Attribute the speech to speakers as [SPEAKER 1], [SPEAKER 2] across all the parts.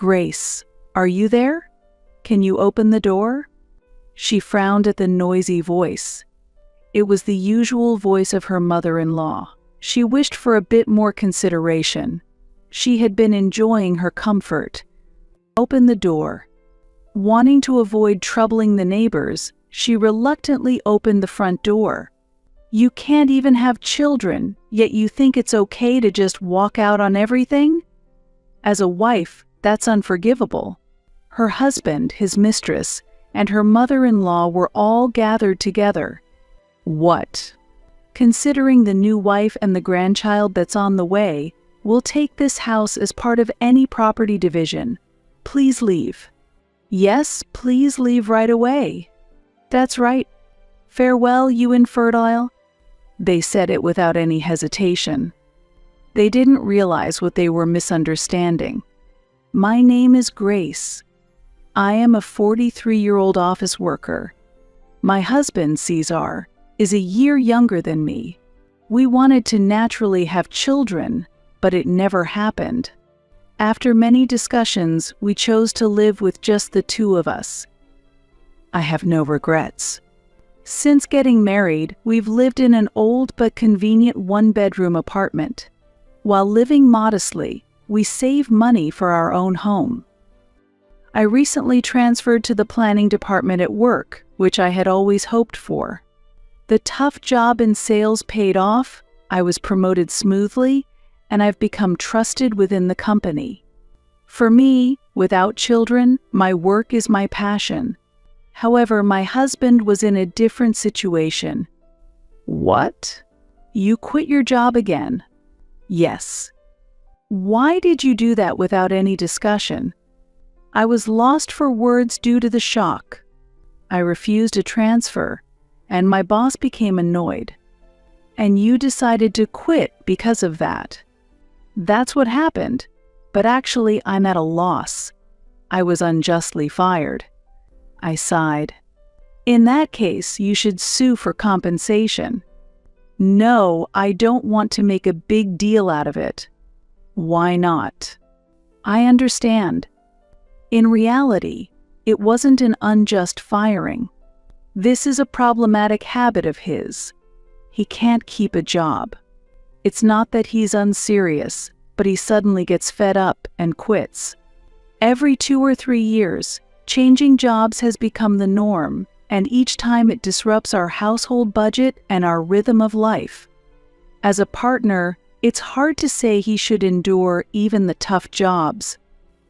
[SPEAKER 1] Grace, are you there? Can you open the door? She frowned at the noisy voice. It was the usual voice of her mother-in-law. She wished for a bit more consideration. She had been enjoying her comfort. Open the door. Wanting to avoid troubling the neighbors, she reluctantly opened the front door. You can't even have children, yet you think it's okay to just walk out on everything? As a wife, that's unforgivable. Her husband, his mistress, and her mother-in-law were all gathered together. What? Considering the new wife and the grandchild that's on the way, we'll take this house as part of any property division. Please leave. Yes, please leave right away. That's right. Farewell, you infertile. They said it without any hesitation. They didn't realize what they were misunderstanding. My name is Grace. I am a 43-year-old office worker. My husband, Cesar, is a year younger than me. We wanted to naturally have children, but it never happened. After many discussions, we chose to live with just the two of us. I have no regrets. Since getting married, we've lived in an old but convenient one-bedroom apartment. While living modestly, we save money for our own home. I recently transferred to the planning department at work, which I had always hoped for. The tough job in sales paid off, I was promoted smoothly, and I've become trusted within the company. For me, without children, my work is my passion. However, my husband was in a different situation. What? You quit your job again? Yes. Why did you do that without any discussion? I was lost for words due to the shock. I refused a transfer, and my boss became annoyed. And you decided to quit because of that. That's what happened, but actually I'm at a loss. I was unjustly fired. I sighed. In that case, you should sue for compensation. No, I don't want to make a big deal out of it. Why not? I understand. In reality, it wasn't an unjust firing. This is a problematic habit of his. He can't keep a job. It's not that he's unserious, but he suddenly gets fed up and quits. Every 2 or 3 years, changing jobs has become the norm, and each time it disrupts our household budget and our rhythm of life. As a partner, it's hard to say he should endure even the tough jobs.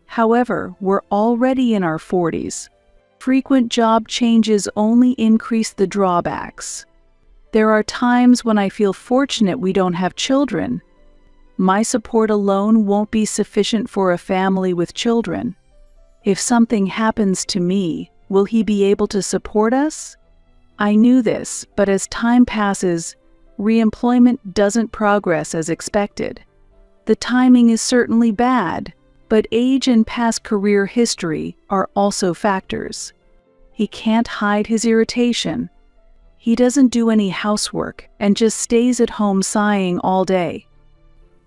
[SPEAKER 1] However, we're already in our 40s. Frequent job changes only increase the drawbacks. There are times when I feel fortunate we don't have children. My support alone won't be sufficient for a family with children. If something happens to me, will he be able to support us? I knew this, but as time passes, reemployment doesn't progress as expected. The timing is certainly bad, but age and past career history are also factors. He can't hide his irritation. He doesn't do any housework and just stays at home sighing all day.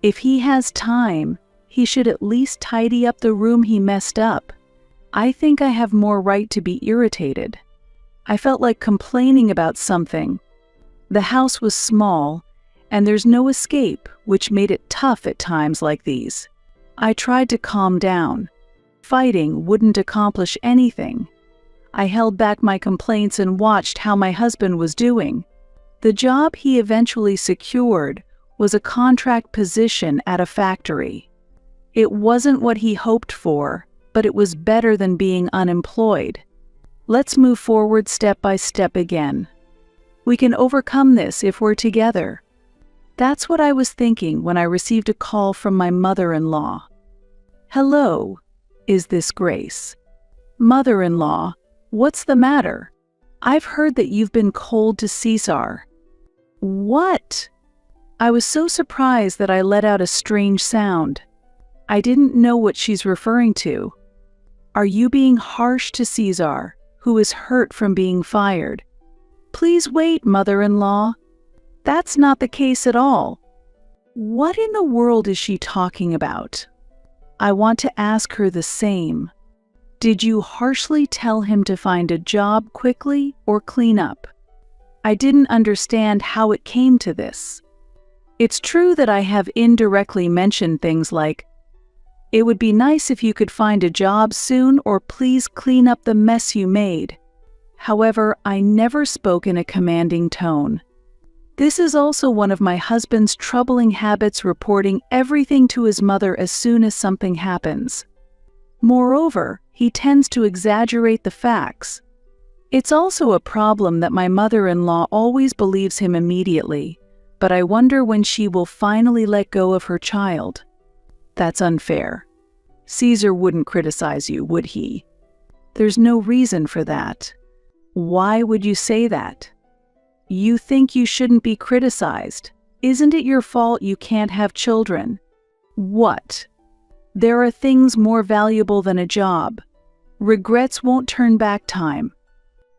[SPEAKER 1] If he has time, he should at least tidy up the room he messed up. I think I have more right to be irritated. I felt like complaining about something. The house was small, and there's no escape, which made it tough at times like these. I tried to calm down. Fighting wouldn't accomplish anything. I held back my complaints and watched how my husband was doing. The job he eventually secured was a contract position at a factory. It wasn't what he hoped for, but it was better than being unemployed. Let's move forward step by step again. We can overcome this if we're together. That's what I was thinking when I received a call from my mother-in-law. Hello, is this Grace? Mother-in-law, what's the matter? I've heard that you've been cold to Cesar. What? I was so surprised that I let out a strange sound. I didn't know what she's referring to. Are you being harsh to Cesar, who is hurt from being fired? Please wait, mother-in-law. That's not the case at all. What in the world is she talking about? I want to ask her the same. Did you harshly tell him to find a job quickly or clean up? I didn't understand how it came to this. It's true that I have indirectly mentioned things like, "It would be nice if you could find a job soon, or please clean up the mess you made." However, I never spoke in a commanding tone. This is also one of my husband's troubling habits, reporting everything to his mother as soon as something happens. Moreover, he tends to exaggerate the facts. It's also a problem that my mother-in-law always believes him immediately, but I wonder when she will finally let go of her child. That's unfair. Caesar wouldn't criticize you, would he? There's no reason for that. Why would you say that? You think you shouldn't be criticized. Isn't it your fault you can't have children? What? There are things more valuable than a job. Regrets won't turn back time.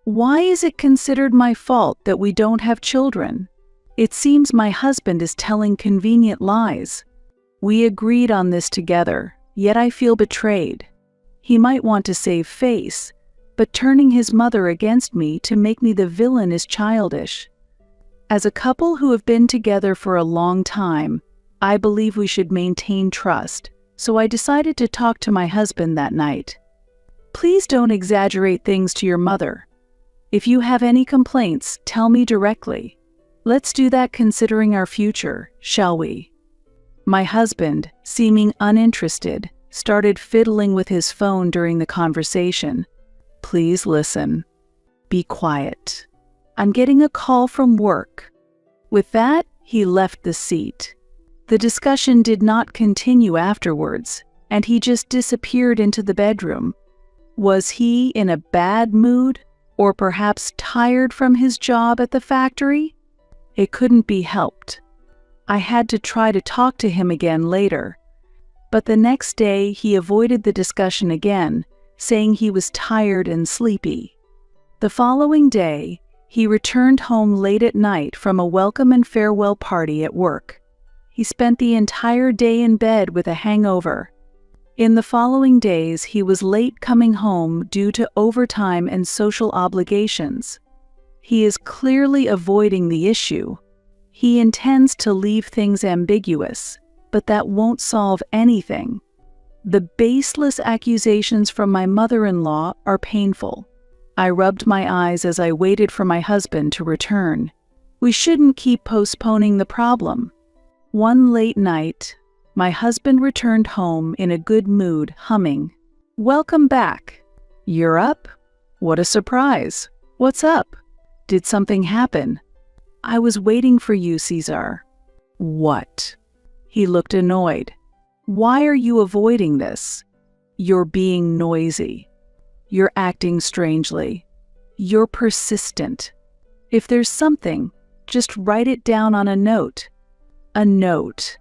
[SPEAKER 1] Why is it considered my fault that we don't have children? It seems my husband is telling convenient lies. We agreed on this together, yet I feel betrayed. He might want to save face, but turning his mother against me to make me the villain is childish. As a couple who have been together for a long time, I believe we should maintain trust, so I decided to talk to my husband that night. Please don't exaggerate things to your mother. If you have any complaints, tell me directly. Let's do that considering our future, shall we? My husband, seeming uninterested, started fiddling with his phone during the conversation. Please listen. Be quiet. I'm getting a call from work. With that, he left the seat. The discussion did not continue afterwards, and he just disappeared into the bedroom. Was he in a bad mood, or perhaps tired from his job at the factory? It couldn't be helped. I had to try to talk to him again later, but the next day he avoided the discussion again, saying he was tired and sleepy. The following day, he returned home late at night from a welcome and farewell party at work. He spent the entire day in bed with a hangover. In the following days, he was late coming home due to overtime and social obligations. He is clearly avoiding the issue. He intends to leave things ambiguous, but that won't solve anything. The baseless accusations from my mother-in-law are painful. I rubbed my eyes as I waited for my husband to return. We shouldn't keep postponing the problem. One late night, my husband returned home in a good mood, humming, "Welcome back. You're up? What a surprise. What's up? Did something happen? I was waiting for you, Caesar." "What?" He looked annoyed. "Why are you avoiding this? You're being noisy. You're acting strangely. You're persistent. If there's something, just write it down on a note." "A note?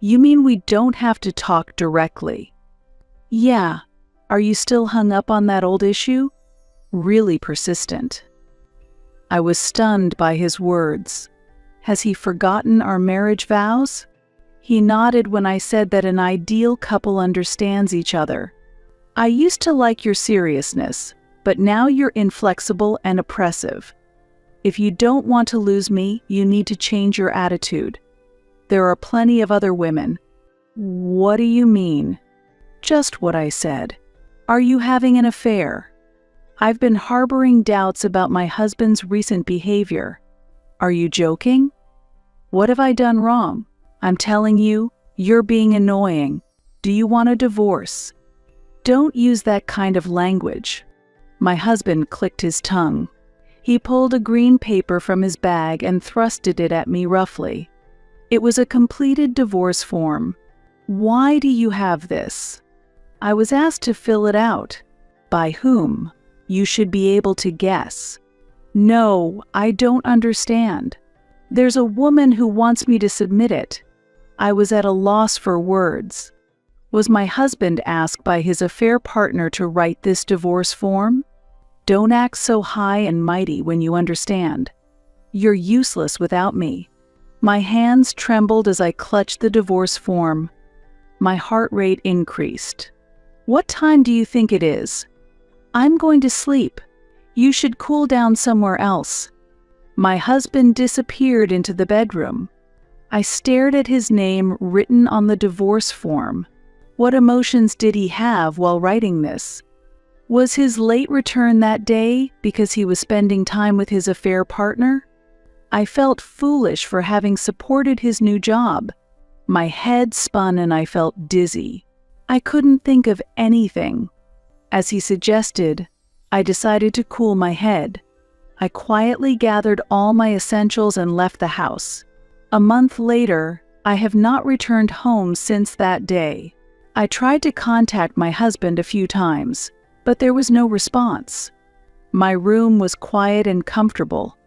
[SPEAKER 1] You mean we don't have to talk directly?" "Yeah. Are you still hung up on that old issue?" Really persistent. I was stunned by his words. Has he forgotten our marriage vows? He nodded when I said that an ideal couple understands each other. "I used to like your seriousness, but now you're inflexible and oppressive. If you don't want to lose me, you need to change your attitude. There are plenty of other women." "What do you mean?" "Just what I said. Are you having an affair?" "I've been harboring doubts about my husband's recent behavior." "Are you joking?" "What have I done wrong? I'm telling you, you're being annoying. Do you want a divorce?" "Don't use that kind of language." My husband clicked his tongue. He pulled a green paper from his bag and thrusted it at me roughly. It was a completed divorce form. "Why do you have this?" "I was asked to fill it out." "By whom?" "You should be able to guess." "No, I don't understand. There's a woman who wants me to submit it." I was at a loss for words. Was my husband asked by his affair partner to write this divorce form? Don't act so high and mighty when you understand. You're useless without me. My hands trembled as I clutched the divorce form. My heart rate increased. What time do you think it is? I'm going to sleep. You should cool down somewhere else. My husband disappeared into the bedroom. I stared at his name written on the divorce form. What emotions did he have while writing this? Was his late return that day because he was spending time with his affair partner? I felt foolish for having supported his new job. My head spun and I felt dizzy. I couldn't think of anything. As he suggested, I decided to cool my head. I quietly gathered all my essentials and left the house. A month later, I have not returned home since that day. I tried to contact my husband a few times, but there was no response. My room was quiet and comfortable.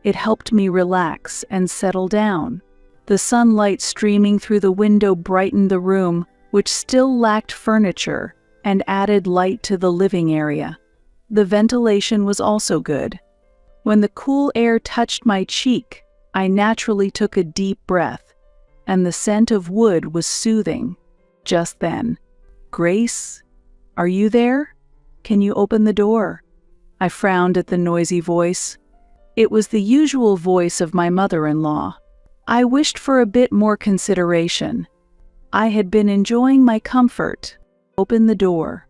[SPEAKER 1] It helped me relax and settle down. The sunlight streaming through the window brightened the room, which still lacked furniture, and added light to the living area. The ventilation was also good. When the cool air touched my cheek, I naturally took a deep breath, and the scent of wood was soothing. Just then, "Grace, are you there? Can you open the door?" I frowned at the noisy voice. It was the usual voice of my mother-in-law. I wished for a bit more consideration. I had been enjoying my comfort. Open the door.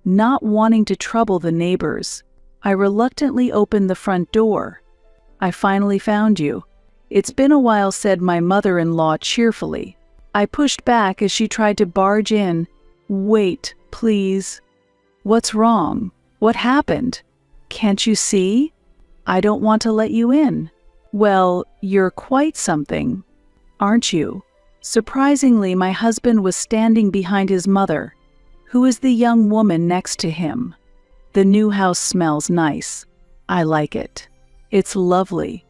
[SPEAKER 1] Not wanting to trouble the neighbors, I reluctantly opened the front door. "I finally found you. It's been a while," said my mother-in-law cheerfully. I pushed back as she tried to barge in. "Wait, please." "What's wrong? What happened? Can't you see? I don't want to let you in." "Well, you're quite something, aren't you?" Surprisingly, my husband was standing behind his mother, who is the young woman next to him. "The new house smells nice. I like it. It's lovely."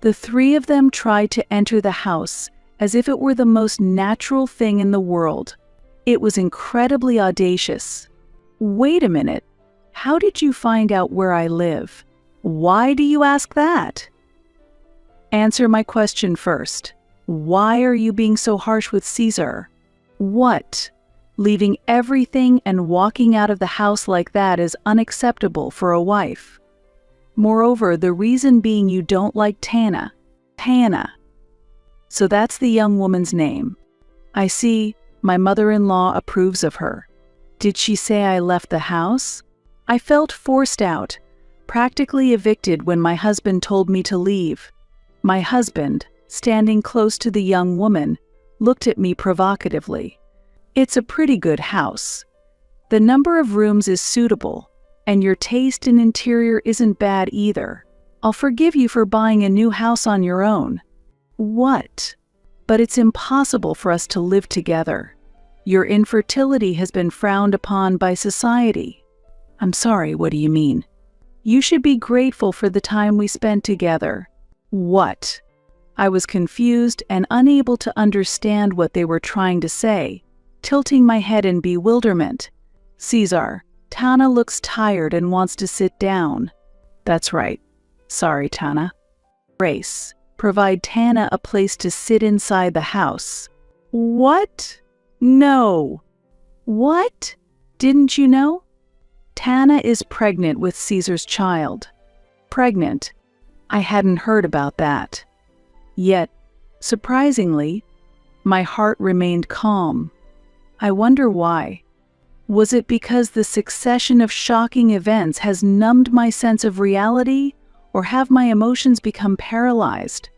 [SPEAKER 1] The three of them tried to enter the house as if it were the most natural thing in the world. It was incredibly audacious. "Wait a minute. How did you find out where I live?" "Why do you ask that?" "Answer my question first. Why are you being so harsh with Caesar?" "What? Leaving everything and walking out of the house like that is unacceptable for a wife. Moreover, the reason being you don't like Tana." "Tana. So that's the young woman's name. I see. My mother-in-law approves of her. Did she say I left the house?" I felt forced out, practically evicted when my husband told me to leave. My husband, standing close to the young woman, looked at me provocatively. "It's a pretty good house. The number of rooms is suitable, and your taste in interior isn't bad either. I'll forgive you for buying a new house on your own." "What? But it's impossible for us to live together. Your infertility has been frowned upon by society." "I'm sorry, what do you mean?" "You should be grateful for the time we spent together." "What?" I was confused and unable to understand what they were trying to say, tilting my head in bewilderment. "Caesar, Tana looks tired and wants to sit down." "That's right. Sorry, Tana." "Grace, provide Tana a place to sit inside the house." "What? No." "What? Didn't you know? Tana is pregnant with Caesar's child." "Pregnant? I hadn't heard about that." Yet, surprisingly, my heart remained calm. I wonder why. Was it because the succession of shocking events has numbed my sense of reality, or have my emotions become paralyzed?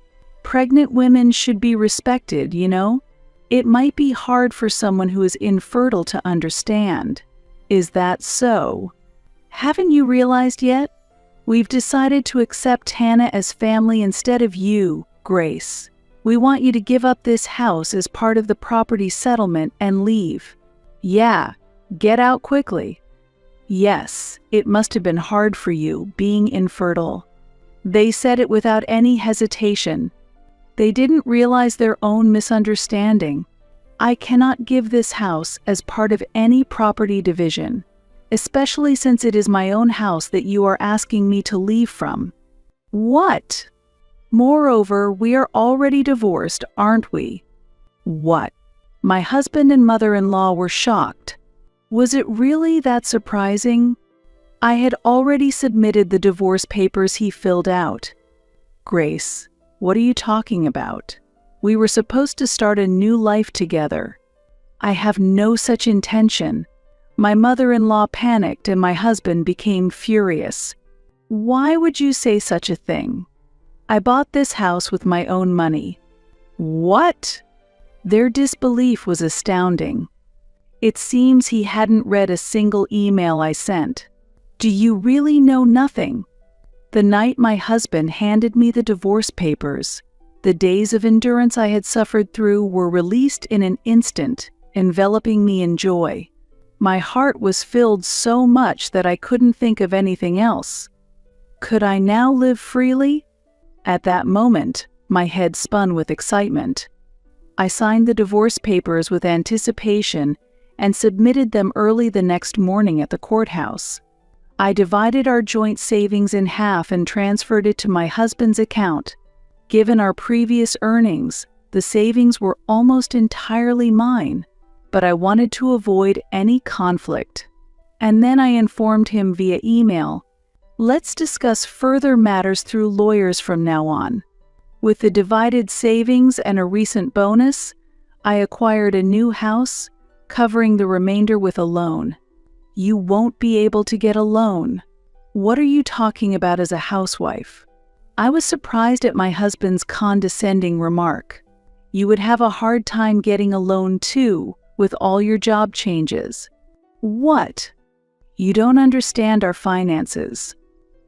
[SPEAKER 1] Pregnant women should be respected, you know? It might be hard for someone who is infertile to understand. Is that so? Haven't you realized yet? We've decided to accept Tana as family instead of you, Grace. We want you to give up this house as part of the property settlement and leave. Yeah, get out quickly. Yes, it must have been hard for you, being infertile. They said it without any hesitation. They didn't realize their own misunderstanding. I cannot give this house as part of any property division, especially since it is my own house that you are asking me to leave from. What? Moreover, we are already divorced, aren't we? What? My husband and mother-in-law were shocked. Was it really that surprising? I had already submitted the divorce papers he filled out. Grace, what are you talking about? We were supposed to start a new life together. I have no such intention. My mother-in-law panicked and my husband became furious. Why would you say such a thing? I bought this house with my own money. What? Their disbelief was astounding. It seems he hadn't read a single email I sent. Do you really know nothing? The night my husband handed me the divorce papers, the days of endurance I had suffered through were released in an instant, enveloping me in joy. My heart was filled so much that I couldn't think of anything else. Could I now live freely? At that moment, my head spun with excitement. I signed the divorce papers with anticipation and submitted them early the next morning at the courthouse. I divided our joint savings in half and transferred it to my husband's account. Given our previous earnings, the savings were almost entirely mine, but I wanted to avoid any conflict. And then I informed him via email, let's discuss further matters through lawyers from now on. With the divided savings and a recent bonus, I acquired a new house, covering the remainder with a loan. You won't be able to get a loan. What are you talking about as a housewife? I was surprised at my husband's condescending remark. You would have a hard time getting a loan too, with all your job changes. What? You don't understand our finances.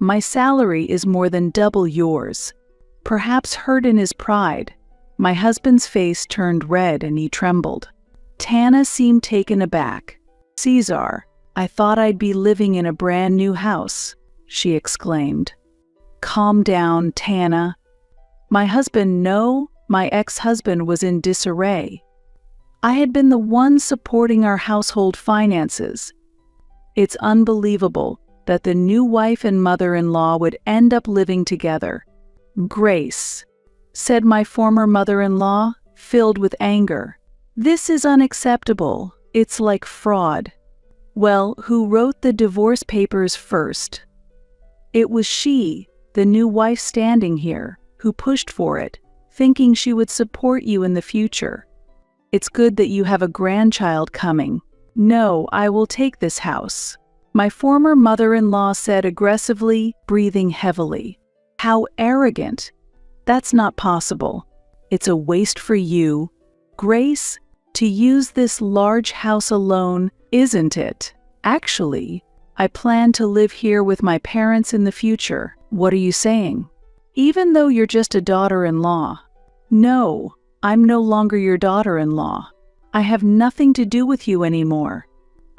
[SPEAKER 1] My salary is more than double yours. Perhaps hurt in his pride, my husband's face turned red and he trembled. Tana seemed taken aback. Caesar, I thought I'd be living in a brand new house, she exclaimed. Calm down, Tana. My ex-husband was in disarray. I had been the one supporting our household finances. It's unbelievable that the new wife and mother-in-law would end up living together. Grace, said my former mother-in-law, filled with anger. This is unacceptable. It's like fraud. Well, who wrote the divorce papers first? It was she, the new wife standing here, who pushed for it, thinking she would support you in the future. It's good that you have a grandchild coming. No, I will take this house, my former mother-in-law said aggressively, breathing heavily. How arrogant. That's not possible. It's a waste for you, Grace, to use this large house alone, isn't it? Actually, I plan to live here with my parents in the future. What are you saying? Even though you're just a daughter-in-law. No, I'm no longer your daughter-in-law. I have nothing to do with you anymore.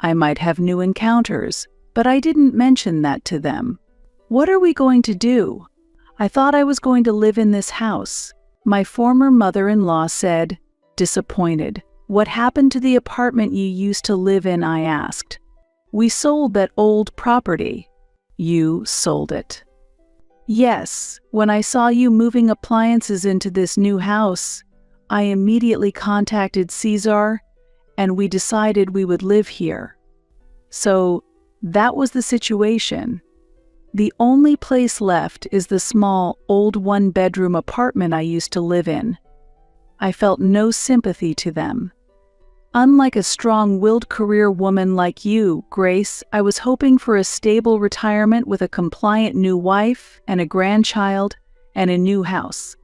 [SPEAKER 1] I might have new encounters, but I didn't mention that to them. What are we going to do? I thought I was going to live in this house, my former mother-in-law said, disappointed. What happened to the apartment you used to live in? I asked. We sold that old property. You sold it. Yes, when I saw you moving appliances into this new house, I immediately contacted Caesar, and we decided we would live here. So, that was the situation. The only place left is the small, old one-bedroom apartment I used to live in. I felt no sympathy to them. Unlike a strong-willed career woman like you, Grace, I was hoping for a stable retirement with a compliant new wife and a grandchild and a new house.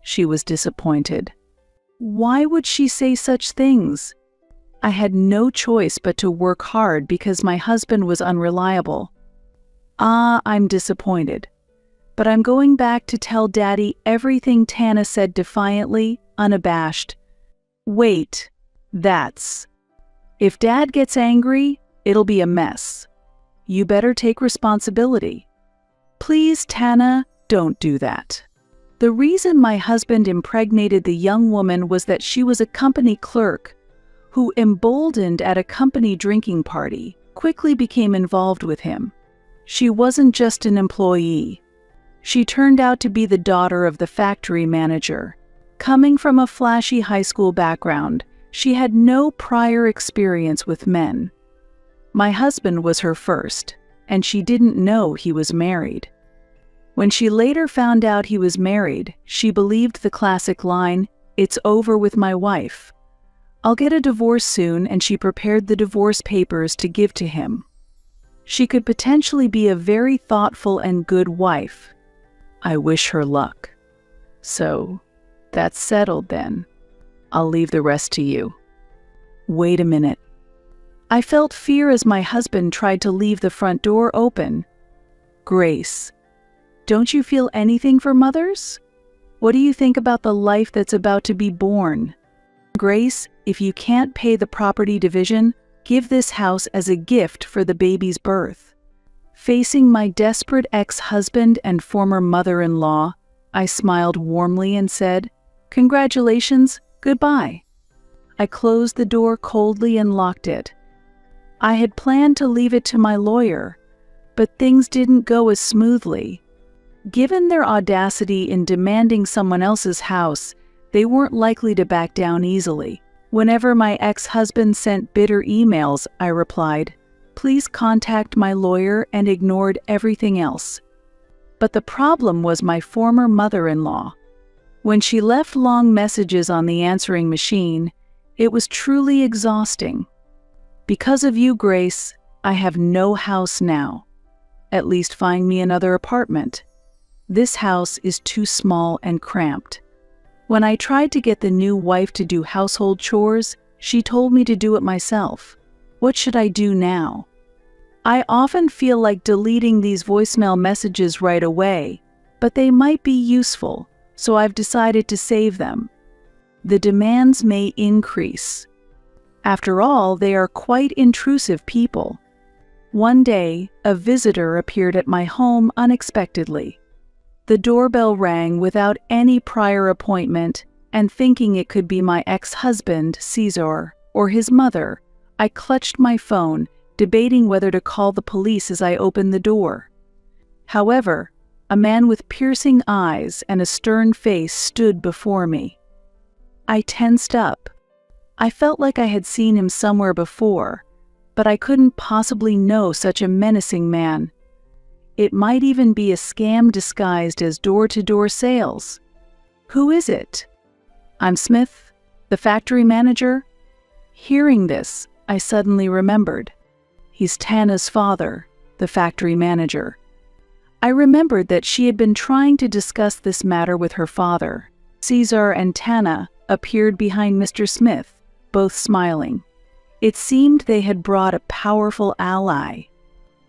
[SPEAKER 1] She was disappointed. Why would she say such things? I had no choice but to work hard because my husband was unreliable. I'm disappointed. But I'm going back to tell Daddy everything, Tana said defiantly, unabashed. Wait. If Dad gets angry, it'll be a mess. You better take responsibility. Please, Tana, don't do that. The reason my husband impregnated the young woman was that she was a company clerk who, emboldened at a company drinking party, quickly became involved with him. She wasn't just an employee. She turned out to be the daughter of the factory manager. Coming from a flashy high school background, She had no prior experience with men. My husband was her first, and she didn't know he was married. When she later found out he was married, she believed the classic line, "It's over with my wife. I'll get a divorce soon," and she prepared the divorce papers to give to him. She could potentially be a very thoughtful and good wife. I wish her luck. So, that's settled then. I'll leave the rest to you. Wait a minute. I felt fear as my husband tried to leave the front door open. Grace, don't you feel anything for mothers? What do you think about the life that's about to be born? Grace, if you can't pay the property division, give this house as a gift for the baby's birth. Facing my desperate ex-husband and former mother-in-law, I smiled warmly and said, "Congratulations, goodbye." I closed the door coldly and locked it. I had planned to leave it to my lawyer, but things didn't go as smoothly. Given their audacity in demanding someone else's house, they weren't likely to back down easily. Whenever my ex-husband sent bitter emails, I replied, "Please contact my lawyer," and ignored everything else. But the problem was my former mother-in-law. When she left long messages on the answering machine, it was truly exhausting. "Because of you, Grace, I have no house now. At least find me another apartment. This house is too small and cramped." When I tried to get the new wife to do household chores, she told me to do it myself. What should I do now? I often feel like deleting these voicemail messages right away, but they might be useful, so I've decided to save them. The demands may increase. After all, they are quite intrusive people. One day, a visitor appeared at my home unexpectedly. The doorbell rang without any prior appointment, and thinking it could be my ex-husband, Caesar, or his mother, I clutched my phone, debating whether to call the police as I opened the door. However, a man with piercing eyes and a stern face stood before me. I tensed up. I felt like I had seen him somewhere before, but I couldn't possibly know such a menacing man. It might even be a scam disguised as door-to-door sales. "Who is it?" "I'm Smith, the factory manager." Hearing this, I suddenly remembered. He's Tana's father, the factory manager. I remembered that she had been trying to discuss this matter with her father. Caesar and Tana appeared behind Mr. Smith, both smiling. It seemed they had brought a powerful ally.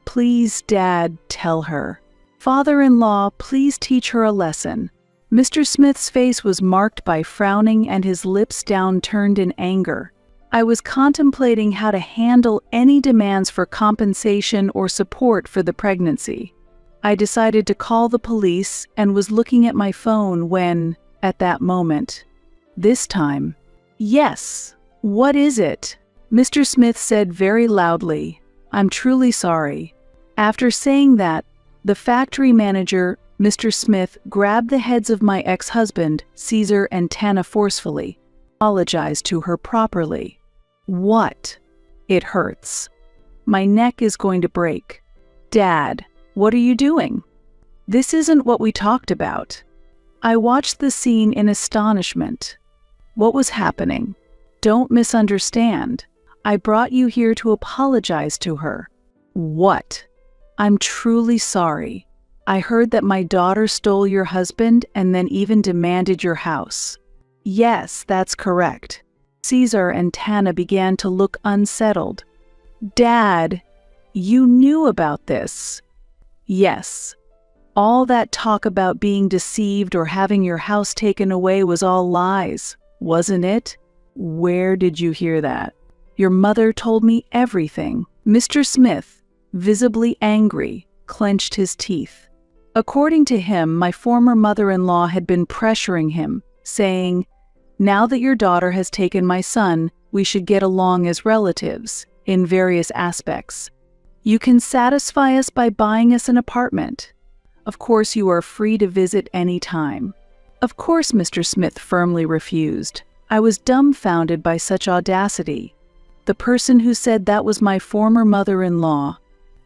[SPEAKER 1] "Please, Dad, tell her. Father-in-law, please teach her a lesson." Mr. Smith's face was marked by frowning and his lips downturned in anger. I was contemplating how to handle any demands for compensation or support for the pregnancy. I decided to call the police and was looking at my phone when, at that moment, this time, "Yes, what is it?" Mr. Smith said very loudly, "I'm truly sorry." After saying that, the factory manager, Mr. Smith, grabbed the heads of my ex-husband, Caesar, and Tana forcefully, apologized to her properly. "What?" "It hurts. My neck is going to break." "Dad, what are you doing? This isn't what we talked about." I watched the scene in astonishment. What was happening? Don't misunderstand. I brought you here to apologize to her. What? "I'm truly sorry. I heard that my daughter stole your husband and then even demanded your house." "Yes, that's correct." Caesar and Tana began to look unsettled. "Dad, you knew about this." "Yes. All that talk about being deceived or having your house taken away was all lies, wasn't it?" "Where did you hear that?" "Your mother told me everything." Mr. Smith, visibly angry, clenched his teeth. According to him, my former mother-in-law had been pressuring him, saying, "Now that your daughter has taken my son, we should get along as relatives, in various aspects. You can satisfy us by buying us an apartment. Of course, you are free to visit any time." Of course, Mr. Smith firmly refused. I was dumbfounded by such audacity. The person who said that was my former mother-in-law,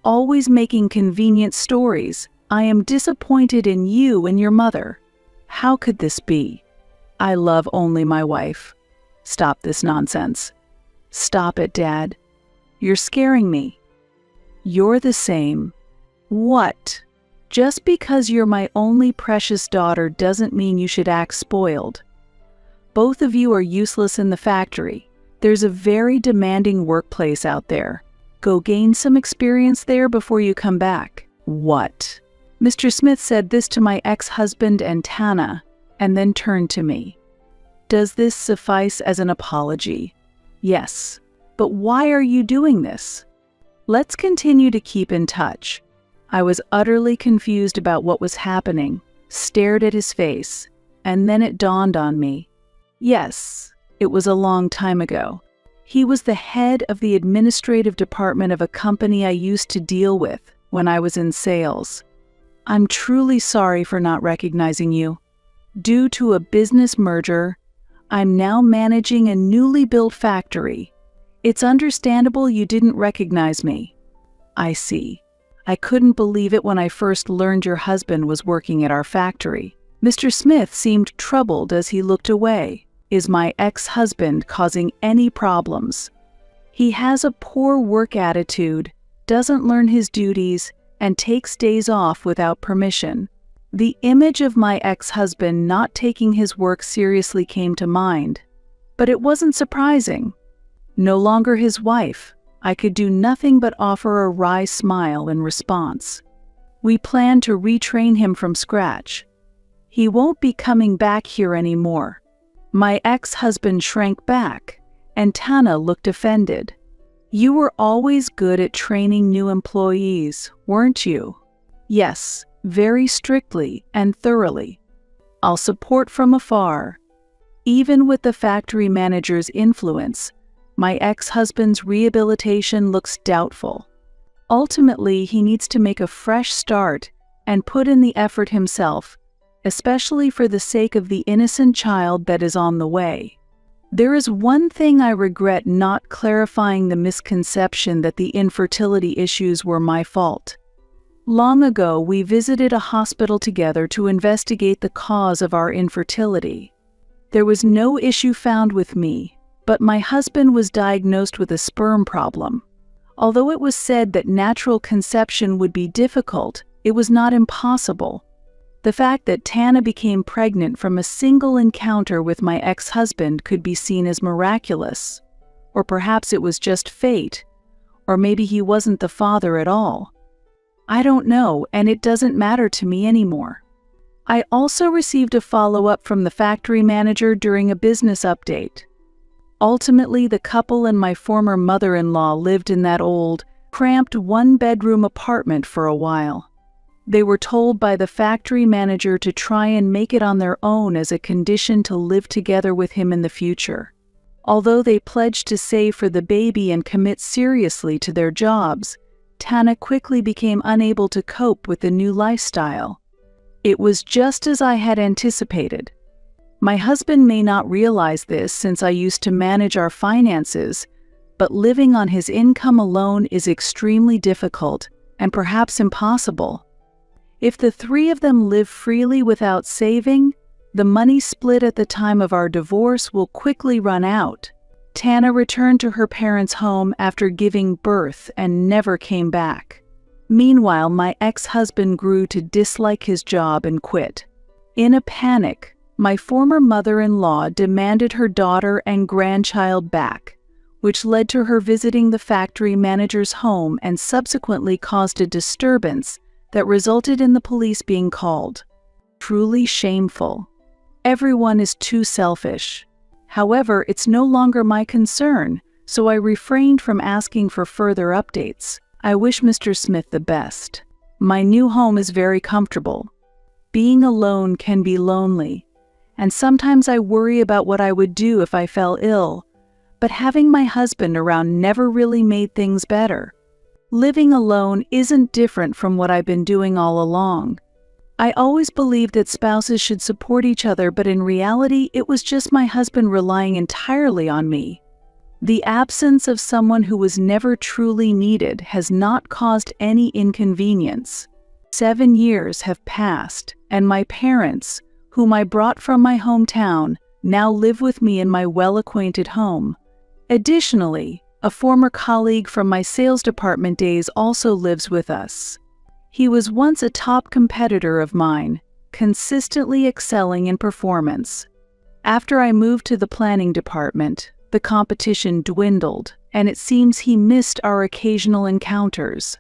[SPEAKER 1] always making convenient stories. I am disappointed in you and your mother. How could this be? I love only my wife. Stop this nonsense. Stop it, Dad. You're scaring me. You're the same. What? Just because you're my only precious daughter doesn't mean you should act spoiled. Both of you are useless in the factory. There's a very demanding workplace out there. Go gain some experience there before you come back. What? Mr. Smith said this to my ex-husband and Tana, and then turned to me. Does this suffice as an apology? Yes. But why are you doing this? Let's continue to keep in touch. I was utterly confused about what was happening, stared at his face, and then it dawned on me. Yes, it was a long time ago. He was the head of the administrative department of a company I used to deal with when I was in sales. I'm truly sorry for not recognizing you. Due to a business merger, I'm now managing a newly built factory. It's understandable you didn't recognize me. I see. I couldn't believe it when I first learned your husband was working at our factory. Mr. Smith seemed troubled as he looked away. Is my ex-husband causing any problems? He has a poor work attitude, doesn't learn his duties, and takes days off without permission. The image of my ex-husband not taking his work seriously came to mind, but it wasn't surprising. No longer his wife, I could do nothing but offer a wry smile in response. We plan to retrain him from scratch. He won't be coming back here anymore. My ex-husband shrank back, and Tana looked offended. You were always good at training new employees, weren't you? Yes, very strictly and thoroughly. I'll support from afar. Even with the factory manager's influence, my ex-husband's rehabilitation looks doubtful. Ultimately, he needs to make a fresh start and put in the effort himself, especially for the sake of the innocent child that is on the way. There is one thing I regret not clarifying: the misconception that the infertility issues were my fault. Long ago, we visited a hospital together to investigate the cause of our infertility. There was no issue found with me, but my husband was diagnosed with a sperm problem. Although it was said that natural conception would be difficult, it was not impossible. The fact that Tana became pregnant from a single encounter with my ex-husband could be seen as miraculous. Or perhaps it was just fate, or maybe he wasn't the father at all. I don't know, and it doesn't matter to me anymore. I also received a follow-up from the factory manager during a business update. Ultimately, the couple and my former mother-in-law lived in that old, cramped one-bedroom apartment for a while. They were told by the factory manager to try and make it on their own as a condition to live together with him in the future. Although they pledged to save for the baby and commit seriously to their jobs, Tana quickly became unable to cope with the new lifestyle. It was just as I had anticipated. My husband may not realize this since I used to manage our finances, but living on his income alone is extremely difficult and perhaps impossible. If the three of them live freely without saving, the money split at the time of our divorce will quickly run out. Tana returned to her parents' home after giving birth and never came back. Meanwhile, my ex-husband grew to dislike his job and quit. In a panic, my former mother-in-law demanded her daughter and grandchild back, which led to her visiting the factory manager's home and subsequently caused a disturbance that resulted in the police being called. Truly shameful. Everyone is too selfish. However, it's no longer my concern, so I refrained from asking for further updates. I wish Mr. Smith the best. My new home is very comfortable. Being alone can be lonely, and sometimes I worry about what I would do if I fell ill, but having my husband around never really made things better. Living alone isn't different from what I've been doing all along. I always believed that spouses should support each other, but in reality, it was just my husband relying entirely on me. The absence of someone who was never truly needed has not caused any inconvenience. 7 years have passed, and my parents, whom I brought from my hometown, now live with me in my well-acquainted home. Additionally, a former colleague from my sales department days also lives with us. He was once a top competitor of mine, consistently excelling in performance. After I moved to the planning department, the competition dwindled, and it seems he missed our occasional encounters.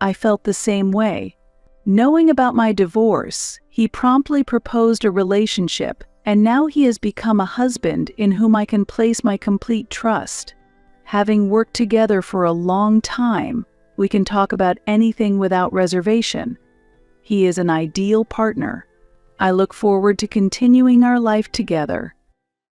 [SPEAKER 1] I felt the same way. Knowing about my divorce, he promptly proposed a relationship, and now he has become a husband in whom I can place my complete trust. Having worked together for a long time, we can talk about anything without reservation. He is an ideal partner. I look forward to continuing our life together.